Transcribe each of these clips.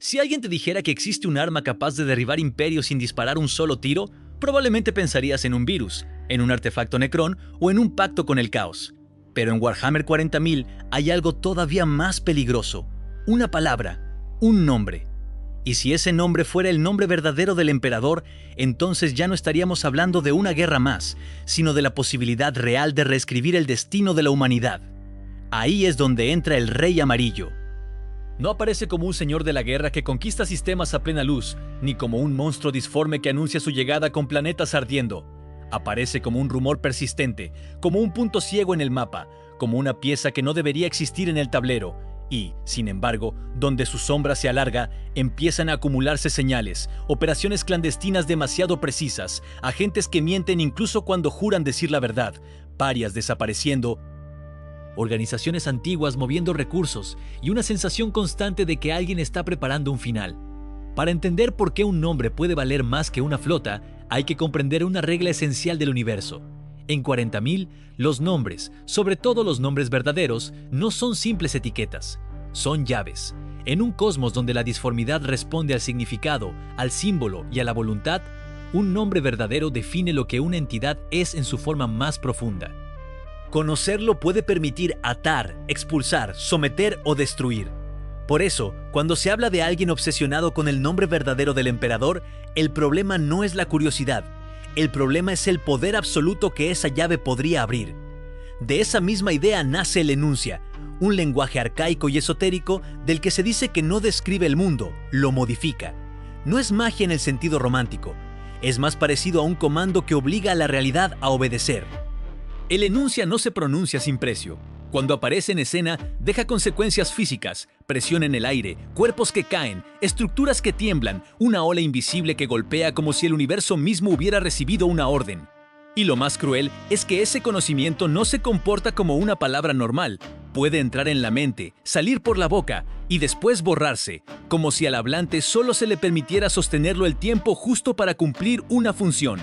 Si alguien te dijera que existe un arma capaz de derribar imperios sin disparar un solo tiro, probablemente pensarías en un virus, en un artefacto Necrón o en un pacto con el caos. Pero en Warhammer 40.000 hay algo todavía más peligroso: una palabra, un nombre. Y si ese nombre fuera el nombre verdadero del emperador, entonces ya no estaríamos hablando de una guerra más, sino de la posibilidad real de reescribir el destino de la humanidad. Ahí es donde entra el Rey Amarillo. No aparece como un señor de la guerra que conquista sistemas a plena luz, ni como un monstruo disforme que anuncia su llegada con planetas ardiendo. Aparece como un rumor persistente, como un punto ciego en el mapa, como una pieza que no debería existir en el tablero. Y, sin embargo, donde su sombra se alarga, empiezan a acumularse señales, operaciones clandestinas demasiado precisas, agentes que mienten incluso cuando juran decir la verdad, parias desapareciendo, organizaciones antiguas moviendo recursos y una sensación constante de que alguien está preparando un final. Para entender por qué un nombre puede valer más que una flota, hay que comprender una regla esencial del universo. En 40.000, los nombres, sobre todo los nombres verdaderos, no son simples etiquetas, son llaves. En un cosmos donde la disformidad responde al significado, al símbolo y a la voluntad, un nombre verdadero define lo que una entidad es en su forma más profunda. Conocerlo puede permitir atar, expulsar, someter o destruir. Por eso, cuando se habla de alguien obsesionado con el nombre verdadero del emperador, el problema no es la curiosidad. El problema es el poder absoluto que esa llave podría abrir. De esa misma idea nace el Enuncia, un lenguaje arcaico y esotérico del que se dice que no describe el mundo, lo modifica. No es magia en el sentido romántico, es más parecido a un comando que obliga a la realidad a obedecer. El Enuncia no se pronuncia sin precio. Cuando aparece en escena, deja consecuencias físicas, presión en el aire, cuerpos que caen, estructuras que tiemblan, una ola invisible que golpea como si el universo mismo hubiera recibido una orden. Y lo más cruel es que ese conocimiento no se comporta como una palabra normal. Puede entrar en la mente, salir por la boca y después borrarse, como si al hablante solo se le permitiera sostenerlo el tiempo justo para cumplir una función.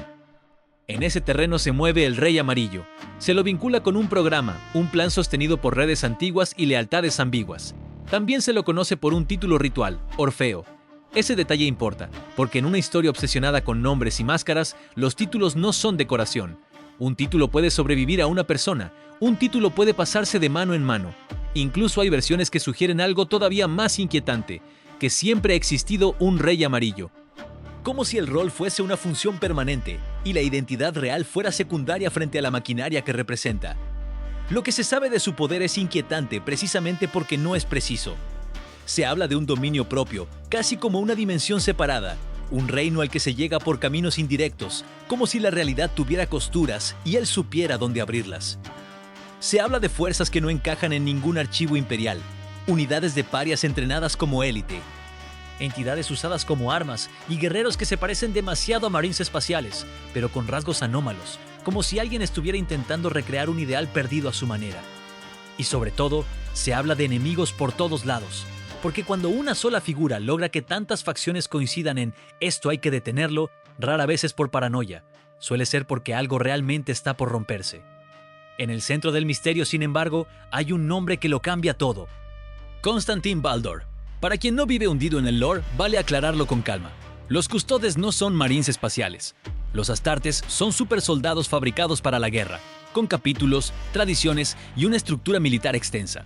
En ese terreno se mueve el Rey Amarillo. Se lo vincula con un programa, un plan sostenido por redes antiguas y lealtades ambiguas. También se lo conoce por un título ritual, Orfeo. Ese detalle importa, porque en una historia obsesionada con nombres y máscaras, los títulos no son decoración. Un título puede sobrevivir a una persona, un título puede pasarse de mano en mano. Incluso hay versiones que sugieren algo todavía más inquietante, que siempre ha existido un Rey Amarillo. Como si el rol fuese una función permanente y la identidad real fuera secundaria frente a la maquinaria que representa. Lo que se sabe de su poder es inquietante precisamente porque no es preciso. Se habla de un dominio propio, casi como una dimensión separada, un reino al que se llega por caminos indirectos, como si la realidad tuviera costuras y él supiera dónde abrirlas. Se habla de fuerzas que no encajan en ningún archivo imperial, unidades de parias entrenadas como élite, entidades usadas como armas y guerreros que se parecen demasiado a marines espaciales, pero con rasgos anómalos, como si alguien estuviera intentando recrear un ideal perdido a su manera. Y sobre todo, se habla de enemigos por todos lados, porque cuando una sola figura logra que tantas facciones coincidan en «esto hay que detenerlo», rara vez es por paranoia, suele ser porque algo realmente está por romperse. En el centro del misterio, sin embargo, hay un nombre que lo cambia todo: Constantin Baldor. Para quien no vive hundido en el lore, vale aclararlo con calma. Los custodes no son marines espaciales. Los astartes son supersoldados fabricados para la guerra, con capítulos, tradiciones y una estructura militar extensa.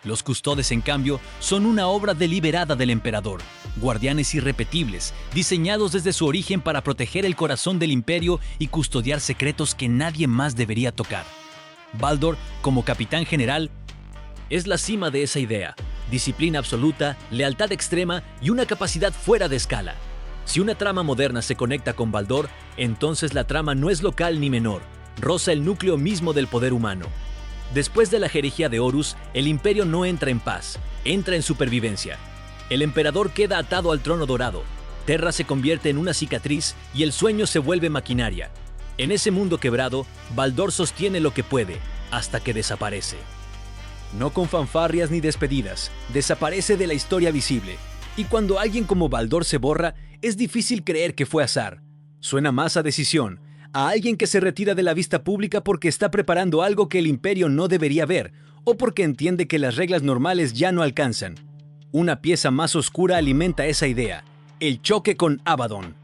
Los custodes, en cambio, son una obra deliberada del emperador, guardianes irrepetibles, diseñados desde su origen para proteger el corazón del imperio y custodiar secretos que nadie más debería tocar. Baldor, como capitán general, es la cima de esa idea: disciplina absoluta, lealtad extrema y una capacidad fuera de escala. Si una trama moderna se conecta con Baldor, entonces la trama no es local ni menor, roza el núcleo mismo del poder humano. Después de la herejía de Horus, el imperio no entra en paz, entra en supervivencia. El emperador queda atado al trono dorado, Terra se convierte en una cicatriz y el sueño se vuelve maquinaria. En ese mundo quebrado, Baldor sostiene lo que puede, hasta que desaparece. No con fanfarrias ni despedidas, desaparece de la historia visible. Y cuando alguien como Baldor se borra, es difícil creer que fue azar. Suena más a decisión, a alguien que se retira de la vista pública porque está preparando algo que el imperio no debería ver, o porque entiende que las reglas normales ya no alcanzan. Una pieza más oscura alimenta esa idea, el choque con Abaddon.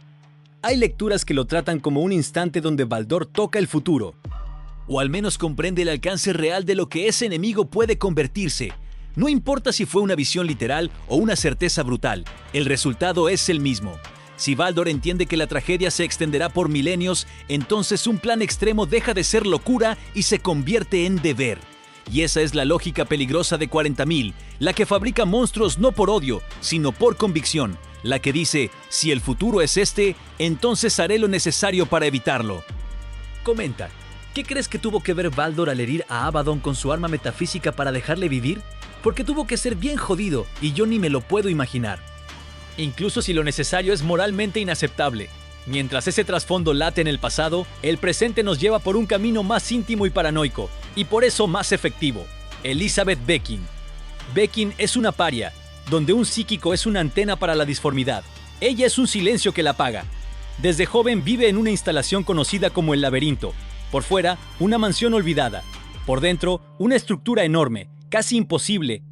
Hay lecturas que lo tratan como un instante donde Baldor toca el futuro, o al menos comprende el alcance real de lo que ese enemigo puede convertirse. No importa si fue una visión literal o una certeza brutal, el resultado es el mismo. Si Baldor entiende que la tragedia se extenderá por milenios, entonces un plan extremo deja de ser locura y se convierte en deber. Y esa es la lógica peligrosa de 40.000, la que fabrica monstruos no por odio, sino por convicción. La que dice, si el futuro es este, entonces haré lo necesario para evitarlo. Comenta, ¿qué crees que tuvo que ver Baldor al herir a Abaddon con su arma metafísica para dejarle vivir? Porque tuvo que ser bien jodido, y yo ni me lo puedo imaginar. Incluso si lo necesario es moralmente inaceptable. Mientras ese trasfondo late en el pasado, el presente nos lleva por un camino más íntimo y paranoico, y por eso más efectivo. Elizabeth Bekin. Bekin es una paria, donde un psíquico es una antena para la disformidad. Ella es un silencio que la apaga. Desde joven vive en una instalación conocida como el laberinto. Por fuera, una mansión olvidada. Por dentro, una estructura enorme, casi imposible,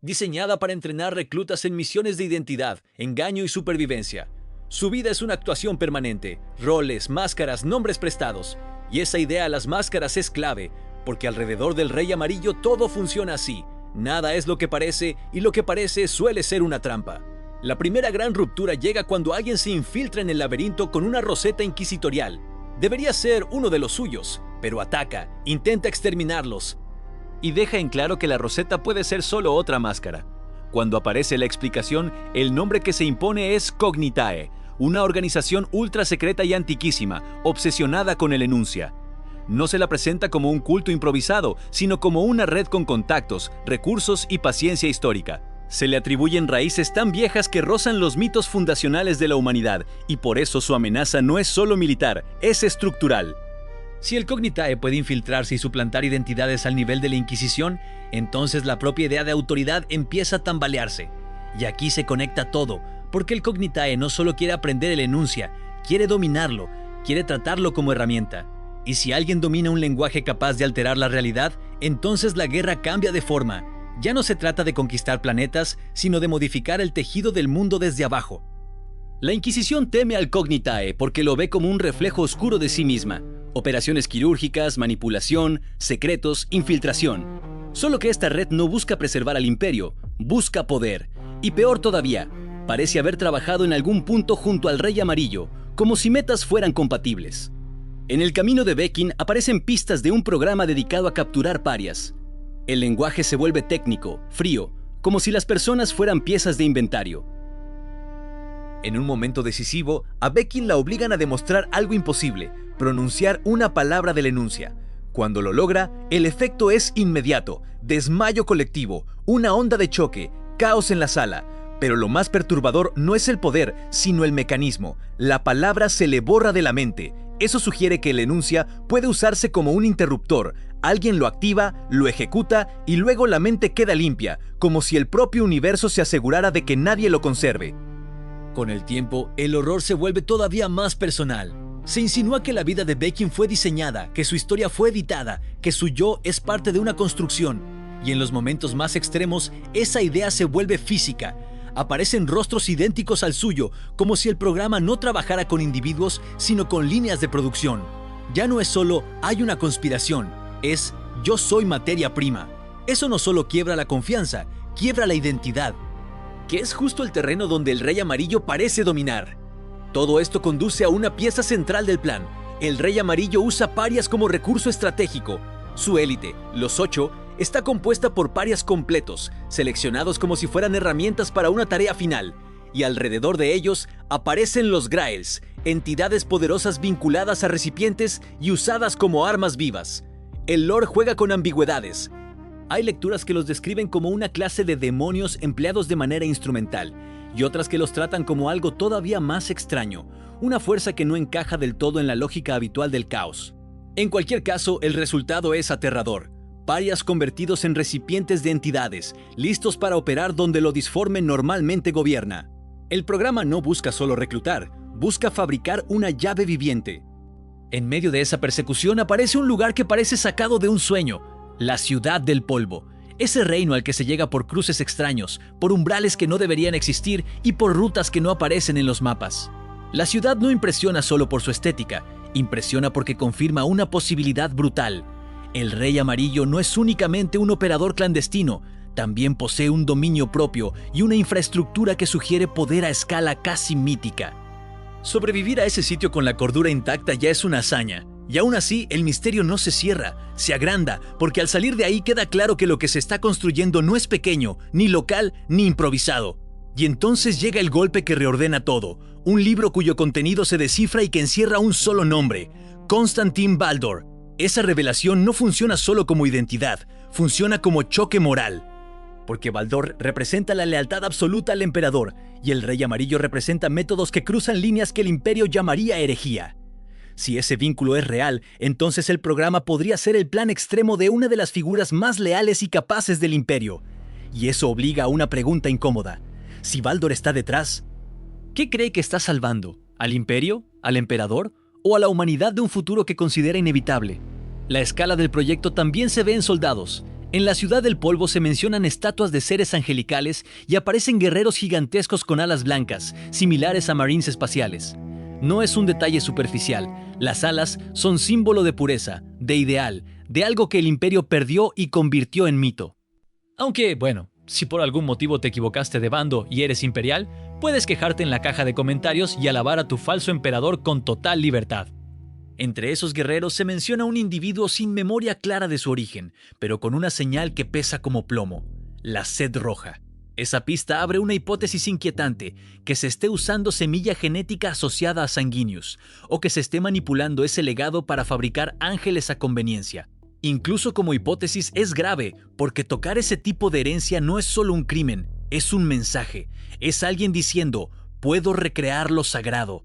diseñada para entrenar reclutas en misiones de identidad, engaño y supervivencia. Su vida es una actuación permanente, roles, máscaras, nombres prestados. Y esa idea de las máscaras es clave, porque alrededor del Rey Amarillo todo funciona así. Nada es lo que parece, y lo que parece suele ser una trampa. La primera gran ruptura llega cuando alguien se infiltra en el laberinto con una roseta inquisitorial. Debería ser uno de los suyos, pero ataca, intenta exterminarlos, y deja en claro que la roseta puede ser solo otra máscara. Cuando aparece la explicación, el nombre que se impone es Cognitae, una organización ultra secreta y antiquísima, obsesionada con el enuncia. No se la presenta como un culto improvisado, sino como una red con contactos, recursos y paciencia histórica. Se le atribuyen raíces tan viejas que rozan los mitos fundacionales de la humanidad, y por eso su amenaza no es solo militar, es estructural. Si el Cognitae puede infiltrarse y suplantar identidades al nivel de la Inquisición, entonces la propia idea de autoridad empieza a tambalearse. Y aquí se conecta todo, porque el Cognitae no solo quiere aprender el enuncia, quiere dominarlo, quiere tratarlo como herramienta. Y si alguien domina un lenguaje capaz de alterar la realidad, entonces la guerra cambia de forma. Ya no se trata de conquistar planetas, sino de modificar el tejido del mundo desde abajo. La Inquisición teme al Cognitae porque lo ve como un reflejo oscuro de sí misma. Operaciones quirúrgicas, manipulación, secretos, infiltración. Solo que esta red no busca preservar al imperio, busca poder. Y peor todavía, parece haber trabajado en algún punto junto al Rey Amarillo, como si metas fueran compatibles. En el camino de Bekin aparecen pistas de un programa dedicado a capturar parias. El lenguaje se vuelve técnico, frío, como si las personas fueran piezas de inventario. En un momento decisivo, a Bekin la obligan a demostrar algo imposible, pronunciar una palabra del enuncia. Cuando lo logra, el efecto es inmediato, desmayo colectivo, una onda de choque, caos en la sala. Pero lo más perturbador no es el poder, sino el mecanismo. La palabra se le borra de la mente. Eso sugiere que el enuncia puede usarse como un interruptor. Alguien lo activa, lo ejecuta y luego la mente queda limpia, como si el propio universo se asegurara de que nadie lo conserve. Con el tiempo, el horror se vuelve todavía más personal. Se insinúa que la vida de Bekin fue diseñada, que su historia fue editada, que su yo es parte de una construcción. Y en los momentos más extremos, esa idea se vuelve física. Aparecen rostros idénticos al suyo, como si el programa no trabajara con individuos, sino con líneas de producción. Ya no es solo hay una conspiración, es yo soy materia prima. Eso no solo quiebra la confianza, quiebra la identidad, que es justo el terreno donde el Rey Amarillo parece dominar. Todo esto conduce a una pieza central del plan. El Rey Amarillo usa parias como recurso estratégico. Su élite, los 8, está compuesta por parias completos, seleccionados como si fueran herramientas para una tarea final. Y alrededor de ellos aparecen los Graels, entidades poderosas vinculadas a recipientes y usadas como armas vivas. El lore juega con ambigüedades. Hay lecturas que los describen como una clase de demonios empleados de manera instrumental, y otras que los tratan como algo todavía más extraño, una fuerza que no encaja del todo en la lógica habitual del caos. En cualquier caso, el resultado es aterrador. Parias convertidos en recipientes de entidades, listos para operar donde lo disforme normalmente gobierna. El programa no busca solo reclutar, busca fabricar una llave viviente. En medio de esa persecución aparece un lugar que parece sacado de un sueño, la Ciudad del Polvo. Ese reino al que se llega por cruces extraños, por umbrales que no deberían existir y por rutas que no aparecen en los mapas. La ciudad no impresiona solo por su estética, impresiona porque confirma una posibilidad brutal. El Rey Amarillo no es únicamente un operador clandestino, también posee un dominio propio y una infraestructura que sugiere poder a escala casi mítica. Sobrevivir a ese sitio con la cordura intacta ya es una hazaña, y aún así el misterio no se cierra, se agranda, porque al salir de ahí queda claro que lo que se está construyendo no es pequeño, ni local, ni improvisado. Y entonces llega el golpe que reordena todo, un libro cuyo contenido se descifra y que encierra un solo nombre, Constantin Baldor. Esa revelación no funciona solo como identidad, funciona como choque moral. Porque Baldor representa la lealtad absoluta al emperador, y el Rey Amarillo representa métodos que cruzan líneas que el imperio llamaría herejía. Si ese vínculo es real, entonces el programa podría ser el plan extremo de una de las figuras más leales y capaces del imperio. Y eso obliga a una pregunta incómoda. Si Baldor está detrás, ¿qué cree que está salvando? ¿Al imperio? ¿Al emperador? ¿O a la humanidad de un futuro que considera inevitable? La escala del proyecto también se ve en soldados. En la Ciudad del Polvo se mencionan estatuas de seres angelicales y aparecen guerreros gigantescos con alas blancas, similares a marines espaciales. No es un detalle superficial. Las alas son símbolo de pureza, de ideal, de algo que el imperio perdió y convirtió en mito. Aunque, bueno, si por algún motivo te equivocaste de bando y eres imperial, puedes quejarte en la caja de comentarios y alabar a tu falso emperador con total libertad. Entre esos guerreros se menciona un individuo sin memoria clara de su origen, pero con una señal que pesa como plomo: la sed roja. Esa pista abre una hipótesis inquietante, que se esté usando semilla genética asociada a Sanguinius, o que se esté manipulando ese legado para fabricar ángeles a conveniencia. Incluso como hipótesis es grave, porque tocar ese tipo de herencia no es solo un crimen, es un mensaje. Es alguien diciendo: puedo recrear lo sagrado.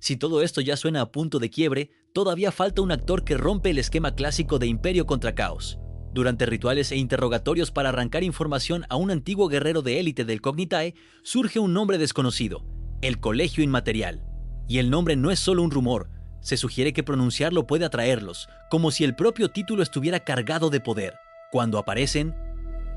Si todo esto ya suena a punto de quiebre, todavía falta un actor que rompe el esquema clásico de imperio contra caos. Durante rituales e interrogatorios para arrancar información a un antiguo guerrero de élite del Cognitae, surge un nombre desconocido: el Colegio Inmaterial. Y el nombre no es solo un rumor, se sugiere que pronunciarlo puede atraerlos, como si el propio título estuviera cargado de poder. Cuando aparecen,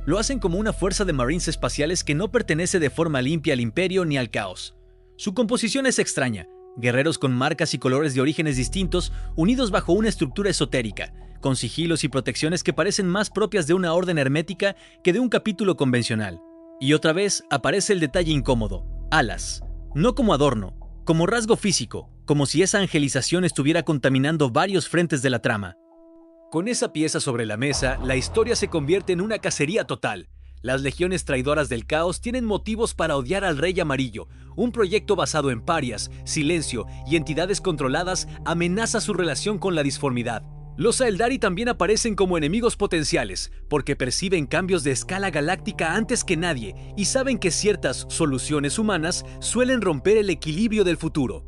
lo hacen como una fuerza de marines espaciales que no pertenece de forma limpia al imperio ni al caos. Su composición es extraña: guerreros con marcas y colores de orígenes distintos, unidos bajo una estructura esotérica, con sigilos y protecciones que parecen más propias de una orden hermética que de un capítulo convencional. Y otra vez aparece el detalle incómodo: alas. No como adorno, como rasgo físico, como si esa angelización estuviera contaminando varios frentes de la trama. Con esa pieza sobre la mesa, la historia se convierte en una cacería total. Las legiones traidoras del caos tienen motivos para odiar al Rey Amarillo. Un proyecto basado en parias, silencio y entidades controladas amenaza su relación con la disformidad. Los Aeldari también aparecen como enemigos potenciales, porque perciben cambios de escala galáctica antes que nadie y saben que ciertas soluciones humanas suelen romper el equilibrio del futuro.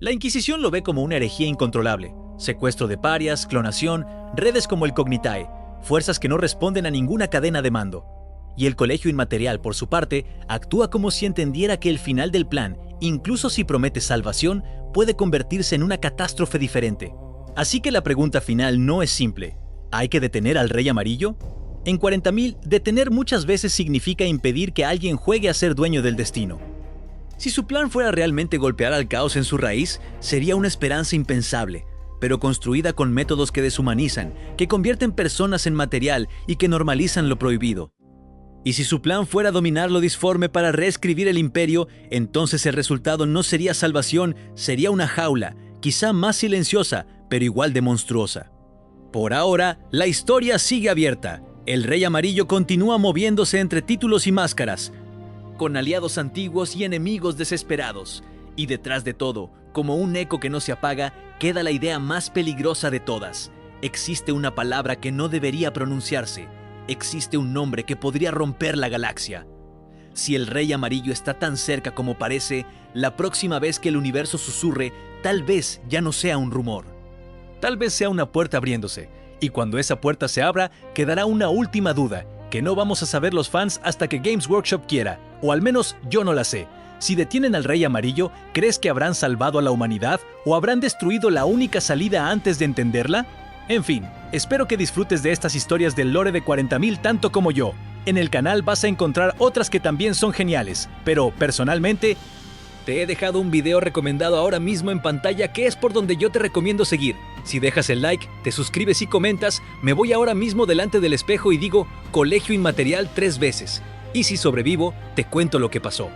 La Inquisición lo ve como una herejía incontrolable: secuestro de parias, clonación, redes como el Cognitae, fuerzas que no responden a ninguna cadena de mando. Y el Colegio Inmaterial, por su parte, actúa como si entendiera que el final del plan, incluso si promete salvación, puede convertirse en una catástrofe diferente. Así que la pregunta final no es simple: ¿hay que detener al Rey Amarillo? En 40.000, detener muchas veces significa impedir que alguien juegue a ser dueño del destino. Si su plan fuera realmente golpear al caos en su raíz, sería una esperanza impensable, pero construida con métodos que deshumanizan, que convierten personas en material y que normalizan lo prohibido. Y si su plan fuera dominar lo disforme para reescribir el imperio, entonces el resultado no sería salvación, sería una jaula, quizá más silenciosa, pero igual de monstruosa. Por ahora, la historia sigue abierta. El Rey Amarillo continúa moviéndose entre títulos y máscaras, con aliados antiguos y enemigos desesperados. Y detrás de todo, como un eco que no se apaga, queda la idea más peligrosa de todas. Existe una palabra que no debería pronunciarse. Existe un nombre que podría romper la galaxia. Si el Rey Amarillo está tan cerca como parece, la próxima vez que el universo susurre, tal vez ya no sea un rumor. Tal vez sea una puerta abriéndose, y cuando esa puerta se abra, quedará una última duda, que no vamos a saber los fans hasta que Games Workshop quiera, o al menos yo no la sé. Si detienen al Rey Amarillo, ¿crees que habrán salvado a la humanidad o habrán destruido la única salida antes de entenderla? En fin, espero que disfrutes de estas historias del lore de 40.000 tanto como yo. En el canal vas a encontrar otras que también son geniales, pero personalmente te he dejado un video recomendado ahora mismo en pantalla que es por donde yo te recomiendo seguir. Si dejas el like, te suscribes y comentas, me voy ahora mismo delante del espejo y digo Colegio Inmaterial 3 veces. Y si sobrevivo, te cuento lo que pasó.